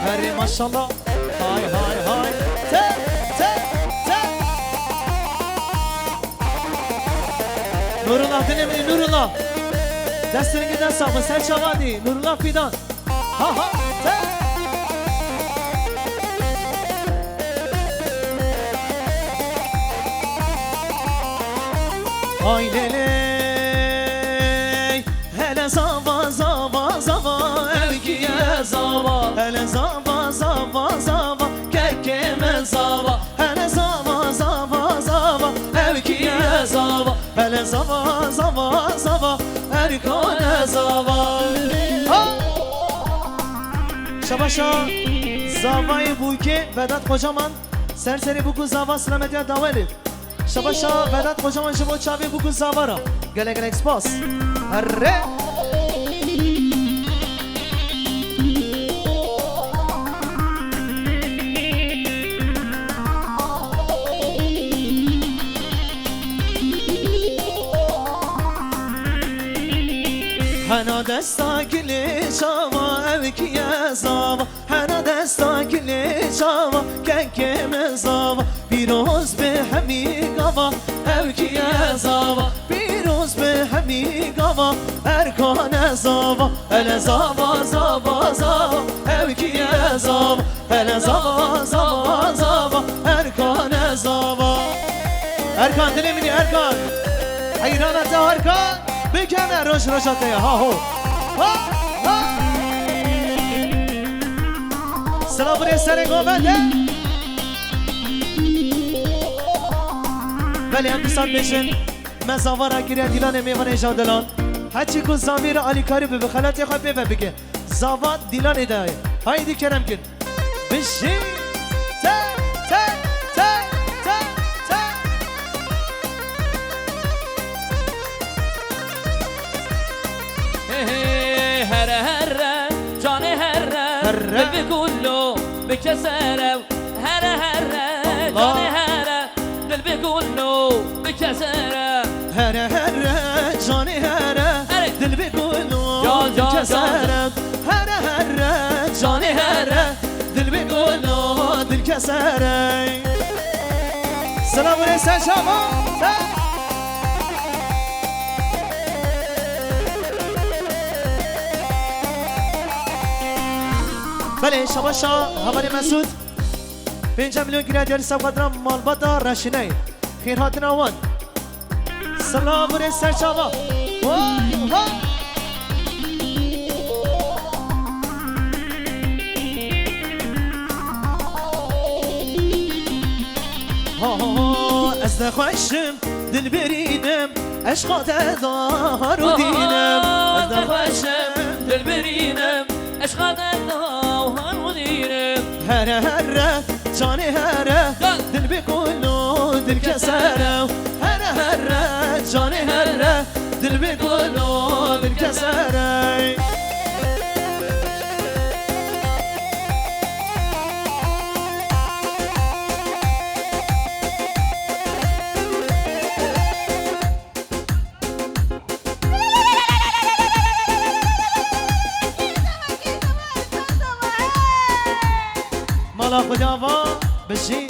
هری ماشالله های های های ته ته ته نورالله دلمینی نورالله دستini giden sağma sen çavadi Nurullah Fidan ha ha ته Ay leley hele zava zava zava erkiye zava hele zava zava zava kerkeme zava hele zava zava zava erkiye zava hele zava zava zava erkane zava Şabaşa zavayı bu ki Vedat Kocaman serseri bu kız zava selametine daveli Şabaşa Vedat Kocaman şıbo çavi bu kız zavara Gele gele expos Herre Hena destakili çava evkiye zava Hena destakili çava kenkeme zava Biroz be hemi gava evkiye zava Biroz be hemi gava erkane zava Hele zava zava zava evkiye zava Hele zava zava zava erkane zava Erkan dilemini Erkan Hayranete Erkan Bekene roş roşataya ha ho ha ha Selam buraya serego bende Veli hem pisat beşin Mezavara gire dilan meyvane javdelan Haçi ku zamir Ali Karib ve Khalati Khabe ve bige Zavat dilan edayı Haydi Kerem gün Beşin te te te te te هره هره جان هره دل بگولو بکسره هره هره جان هره دل بگولو بکسره هره هره جان هره دل بگولو بکسره هره هره جان هره دل بگولو دل کسره سلام علیکم شما بله شباشا حوالی مسعود 5 میلیون گیره دیاری سب قدرم مالبادا رشینه خیر هاتن آوان سلام بره سر شما از نخوشم دل برینم عشقات دار و دینم از نخوشم دل برینم عشقات دار و دینم هره هره جان هره دل بکلو دل کسره هره هره جان هره دل بکلو دل کسره مالا خداوا بشی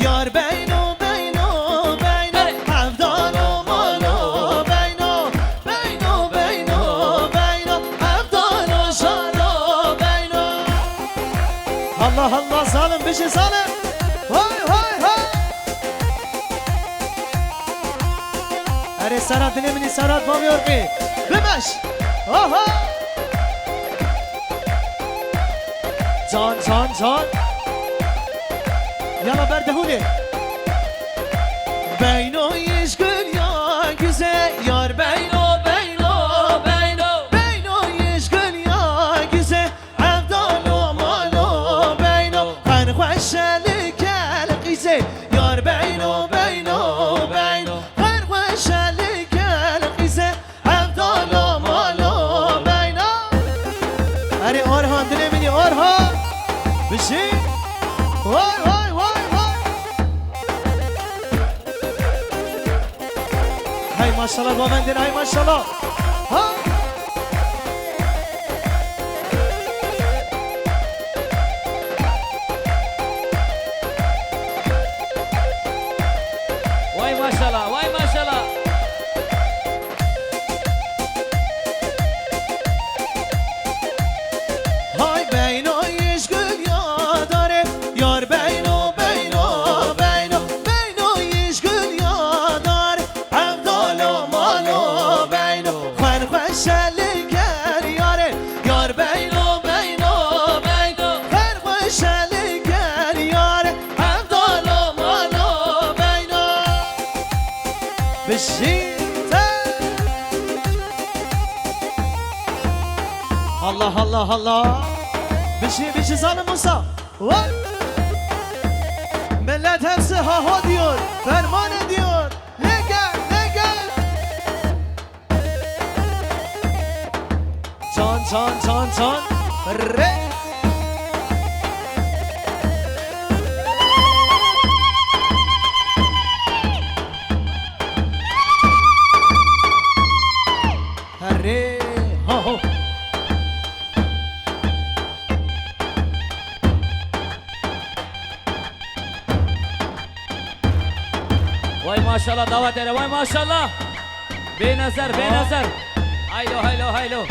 یار بینو بینو بینو هفدان و مالو بینو بینو بینو بینو هفدان و شارو بینو الله الله ظالم بشی ظالم اره سرات دلمینی سرات بامیور کی بمش آها جان جان جان یالا بردهونی بینو ایش گل یا güzel yar beyno beyno beyno beyno ایش گل یا güzel هفدانو مالو بینو خن خوشلی کل قیزه یار بینو بینو بینو خن خوشلی کل قیزه هفدانو مالو بینو اره آرهان دلمینی آرهان بشی وای وای وای Hay maşallah Govendir, hay maşallah. Ha? Vay maşallah, vay maşallah. Hay beyno yeşgül yadare yar beyno beyno beyno beyno yeşgül yadare evdalo malo beyno xen xeşeli ger yare yar beyno beyno beyno xen xeşeli ger yare evdalo malo beyno bişite Allah Allah Allah bir şey zalim Musa Vay! Millet hepsi ha ha diyor ferman ediyor ne gel ne gel Can can can can Re Re ha ha Vay maşallah davet ere, vay maşallah. Benazar, benazar. Haylo, haylo, haylo.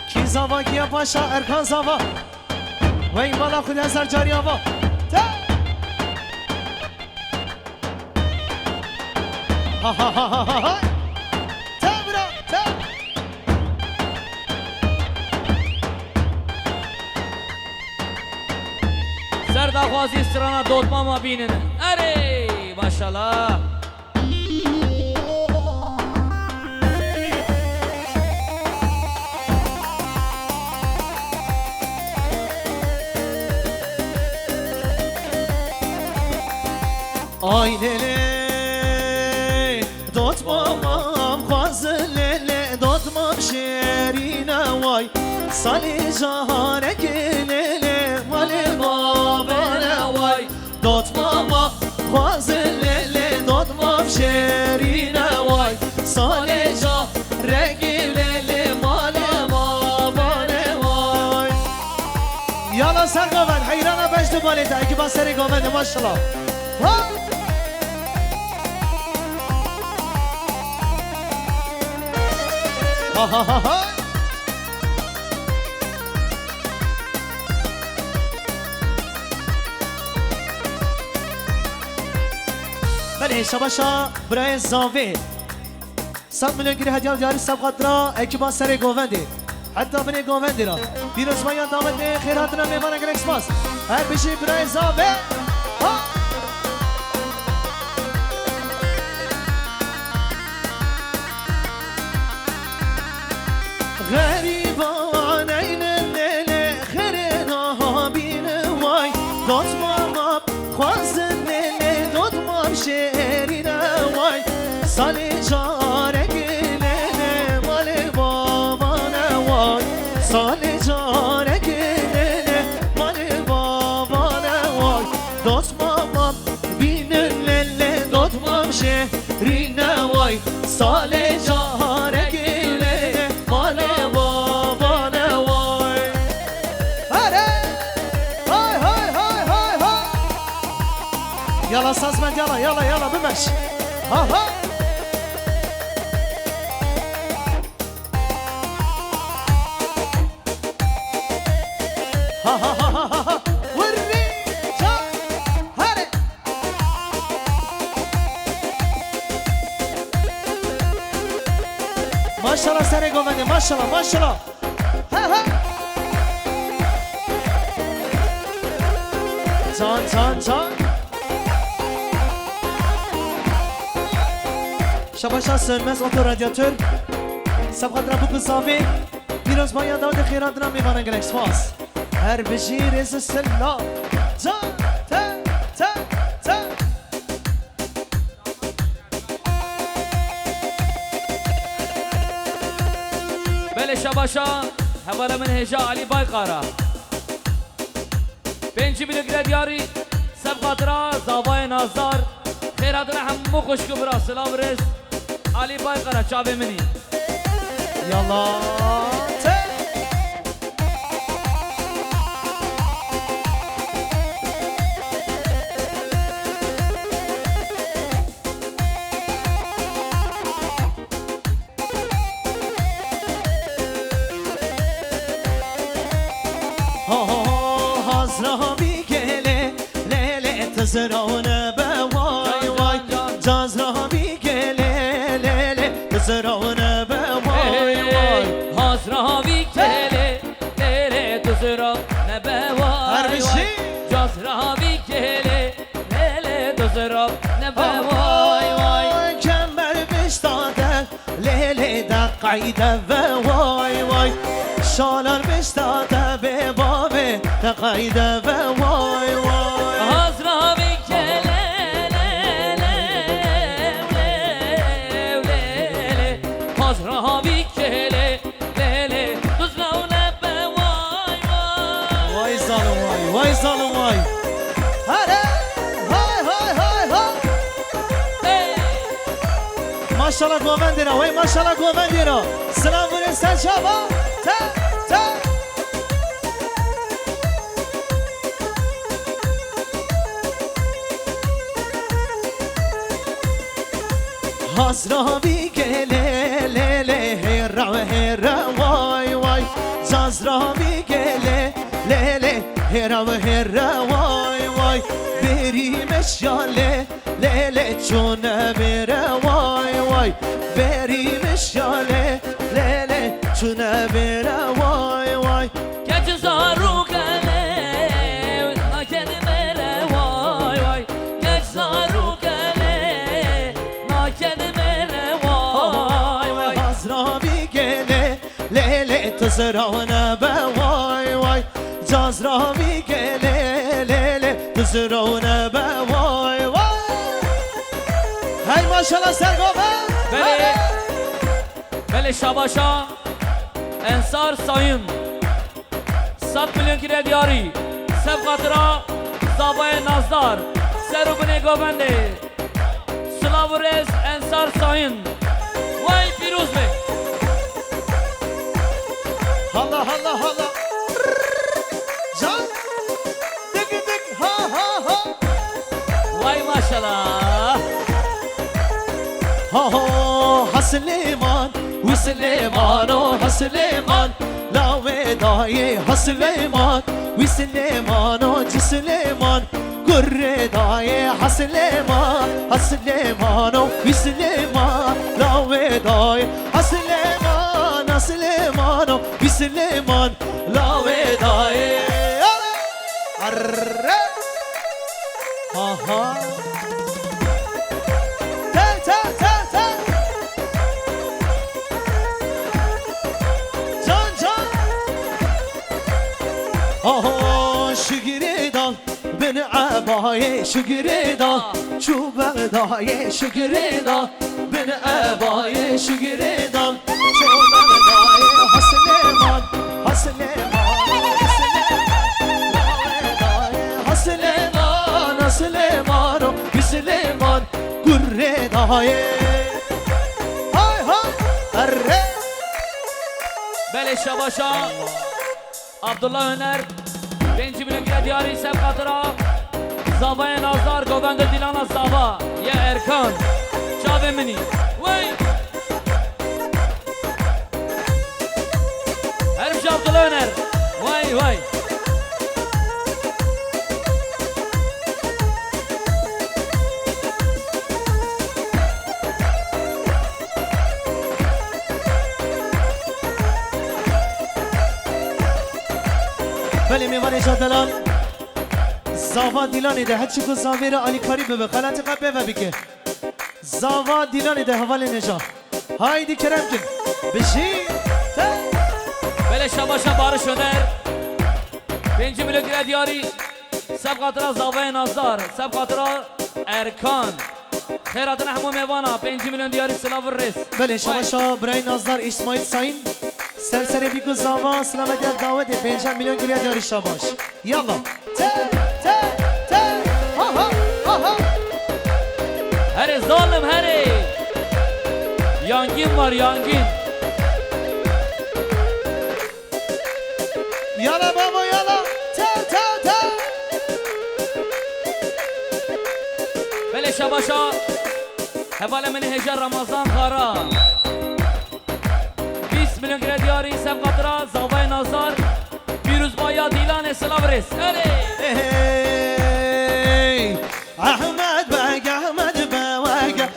Ki zava ki paşa Erkan zava Vay mala khud hazar jari ava Ta Ha ha ha ha ha Ta bra ta Serdağwazi strana dotmama binin. Ere maşallah. Ay lele Dotmamam khwazı lele Dotmam şerine vay Sali jahane gelele Mali babana vay Dotmama khwazı lele Dotmam şerine vay Sali jahane gelele Mali babana vay Yala sergaven hayrana bejdu balita Ekiba seri goven maşallah Ha! Ha ha ha ha! بله شباشا برای زاوی 100 میلیون گیری هدیه جاری سب قدرا اکیبا سر گوونده حتی بنی گوونده را بیروز مایان دامت نه خیراتنا میوان اگر اکسپاس هر بشی برای زاوی ها غریبان این لیل خیرنا بین وای دوتمام خوازن لیل دوتمام شیرین وای سالی جاره گلنه مال بابانه وای سالی جاره گلنه مال بابانه وای دوتمام بین لیل دوتمام شیرین وای سالی جاره گلنه مال بابانه وای هره های های های های های يلا سازمن يلا يلا يلا بمش ها ها ها ها ها ها ها والرجال هره ما شاء الله سري قومني ما شاء الله ما شاء الله ها ها جان جان جان شباشا سرمز اوتو رادیاتور سبقت را بکن صافی پیروز باید داد خیرات را میوانن گرک سپاس هر بشیر از سلا جان تا تا تا بله شباشا حواله من هجا علی بایقارا 5 میلیون گرد یاری سب خاطرا زابای نازدار خیرات همو خوش کبرا سلام رس علی بای قرا چاوه منی يلا حاضرها بیگله لیله تزرونه به وای وای جازرها بیگله لیله تزرونه به وای وای حاضرها بی کله لیله تزرا نبه وای وای جازرها بی کله لیله تزرا نبه وای وای کمر بشتاده لیله دقیده و وای وای شالار بشتاده به بابه دقیده و وای وای حاضرها بی کله حاضرها بی کله لیله تزرا نبه وای وای وای ظالم وای وای ظالم وای هره های های های های ماشاءالله گووندی را وای ماشاءالله گووندی را سلام بودین سرچابا تا تا حاضرها بیگله لیله هیرا وای وای زازرها بیگله لیله هیرا وای وای بریمش یاله لیله چونه بره وای وای بریمش یاله لیله چونه بره وای وای گچ زارو کله ناکن مره وای وای گچ زارو کله ناکن مره وای وای حاضرها بیگله لیله تزرونه به وای وای جازرها بیگله لیله تزرونه به وای وای های ماشاءالله سرگوبه بله شاباشا انصار سایون 100 میلیون کره دیاری سب خاطرا زابای نازدار سرو بنه گوبنده سلاو رز انصار سایون وای پیروز بی هلا هلا هلا جان دک دک ها ها ها وای ماشالله ها ها حسلیمان وسلیمان و حسلیمان لا ودای حسلیمان وسلیمان و جسلیمان گر دای حسلیمان حسلیمان و وسلیمان لا ودای حسلیمان حسلیمان و وسلیمان لا ودای اره ها ها آها شگری دال بن عبای شگری دال چوبق دای شگری دال بن عبای شگری دال چوبق دای حسلیمان حسلیمان حسلیمان حسلیمان و بسلیمان گره دای های های اره بله شاباشا عبدالله هنر 5 میلیون کره دیاری سب خاطرا زابای نازدار گوبند دیلان زابا یا ارکان چاوه منی وای هرمش عبدالله هنر وای وای بله میوان جادلان زاوا دیلانی ده هرچی که زاویر علی کاری ببه خلط قبه و بگه زاوا دیلانی ده حوال نجا هایدی کرم کن بشی بله شباشا بارش هنر 5 میلیون کره دیاری سب خاطرا زاوای نازدار سب خاطرا ارکان خیراتن همو میوانا 5 میلیون دیاری سلاو الرس بله شباشا برای نازدار اسماعیل ساین سرسره بیگو زاوا سلامت دعوت 5 میلیون گریه داری شباش یالا ته ته ته Zalim heri. Yangin var yangin. Yala baba yala. Ta ta ta. Bele şabaşa. Hebale meni hejar Ramazan Kara. 20 milyon kere diyari Sev Katıra. Zavay Nazar. Firuz Baya Dilan Eslavres. Hadi. Hey, Ahmet Bey, Ahmet Bey,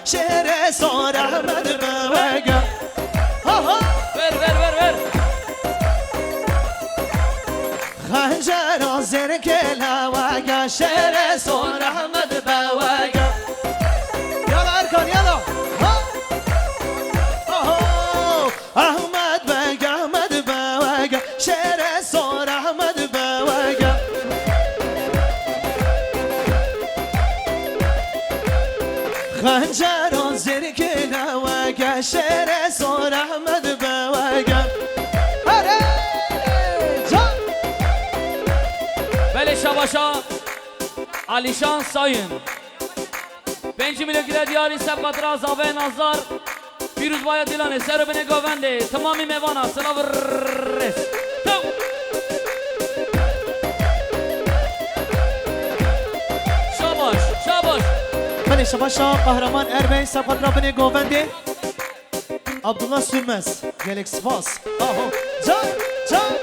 şehre sor Ahmet Bey. Ha ha. Ver ver ver ver. Hancar azer kela şehre sor Ahmet Bey. Yala Erkan yala. Ha. Oh, Ahmet Bey, Ahmet Bey, şehre sor Ahmet Bey. Hancar azer kela şehre sor Ahmet Bey. Hare! Can! Bele şabaşa. Alişan Sayın. 5 milyon kere diyari Sev Katıra. Zavay Nazar. Firuz Baya Dilan Eslavres. Govende. Tamami mevana. Eslavres. Tamam. Şabaş. Şabaş. Hani Şabaşa kahraman Erbey Sapat Rabbini Govendi Abdullah Sürmez Galaxy Boss. Aho. Can! Can!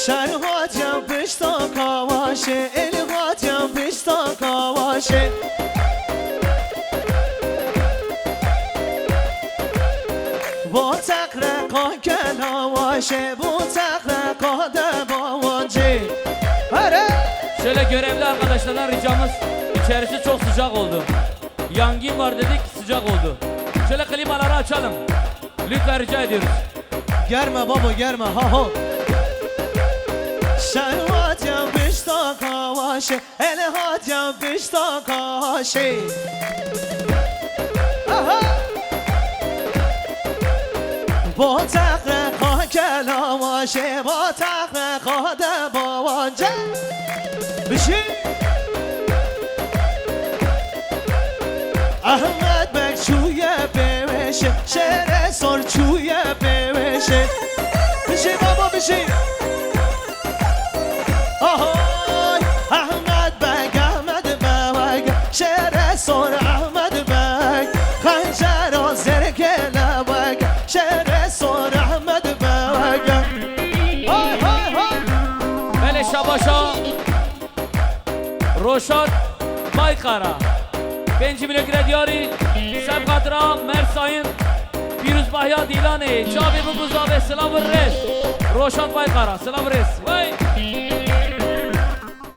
Şerhat yapışta kavaşe, elhat yapışta kavaşe. Bu tekre kaken havaşe, bu tekre kade bavancı. Hare! Şöyle görevli arkadaşlardan ricamız, içerisi çok sıcak oldu. Yangın var dedik, sıcak oldu. Şöyle klimaları açalım. Lütfen rica ediyoruz. Germe baba germe ha ha. Şerhat yapışta kavaşe, elhat yapışta kavaşe. Aha! با تخت خاک لاماشه با تخت خاد باوانجه بشی احمد بک چویه بوشه شعر سر چویه بوشه بشی بابا بشی آهای احمد بک بوگ شعر سر احمد بک خنجر آزر کلبک شعر سر احمد بوگ های های های Bele şabaşa. Roşat Baykara. 5 milyon kere diyari Sev Katıra. Mersayın. Firuz Baya Dilan Çabi Bukuza ve Eslavres. Roşat Baykara. Eslavres. Vay.